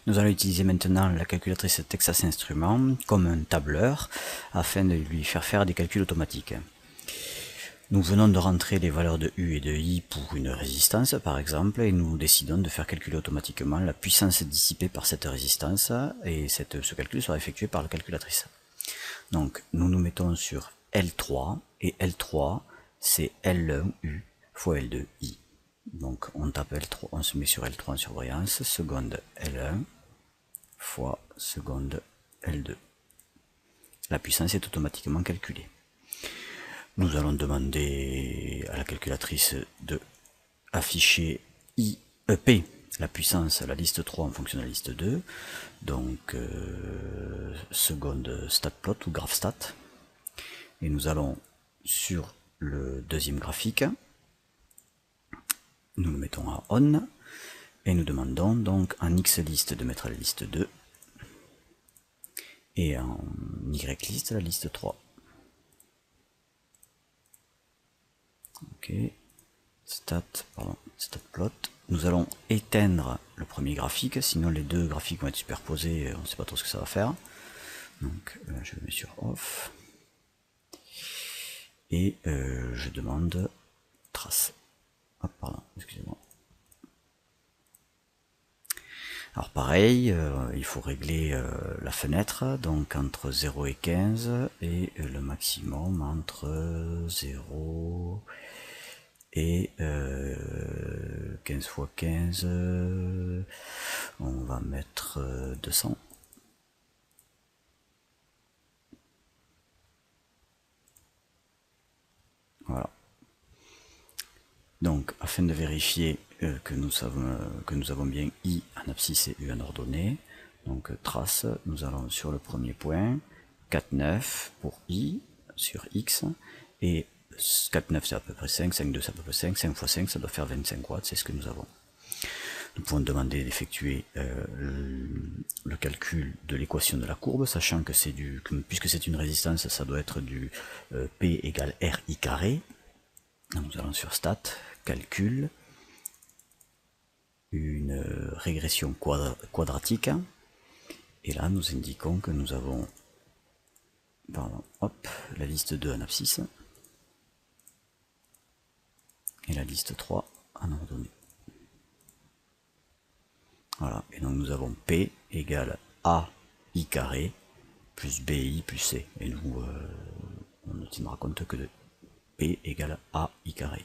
Nous allons utiliser maintenant la calculatrice Texas Instruments comme un tableur afin de lui faire des calculs automatiques. Nous venons de rentrer les valeurs de U et de I pour une résistance par exemple et nous décidons de faire calculer automatiquement la puissance dissipée par cette résistance et ce calcul sera effectué par la calculatrice. Donc nous nous mettons sur L3 et L3 c'est L1U fois L2I. Donc on tape L3, on se met sur L3 en surbrillance, seconde L1 fois seconde L2. La puissance est automatiquement calculée. Nous allons demander à la calculatrice de afficher P, la puissance, la liste 3 en fonction de la liste 2. Donc seconde statplot ou graphstat. Et nous allons sur le deuxième graphique, nous le mettons à on et nous demandons donc en xlist de mettre la liste 2 et en ylist la liste 3. Ok, statplot. Nous allons éteindre le premier graphique, sinon les deux graphiques vont être superposés, on ne sait pas trop ce que ça va faire. Donc je le mets sur off et je demande trace. Hop, pardon, excusez-moi. Alors pareil, il faut régler la fenêtre, donc entre 0 et 15, et le maximum entre 0 et 15 fois 15, on va mettre 200. Voilà. Donc, afin de vérifier que nous avons bien I en abscisse et U en ordonnée, donc trace, nous allons sur le premier point, 4,9 pour I sur X, et 4,9 c'est à peu près 5, 5,2 c'est à peu près 5, 5 fois 5 ça doit faire 25 watts, c'est ce que nous avons. Nous pouvons demander d'effectuer le calcul de l'équation de la courbe, sachant que c'est puisque c'est une résistance, ça doit être du P égale RI carré. Nous allons sur stat, calcul, une régression quadratique, et là nous indiquons que nous avons la liste 2 en abscisse et la liste 3 en ordonnée. Voilà, et donc nous avons P égale AI carré plus BI plus C, et nous on ne tiendra compte que de P égale AI carré.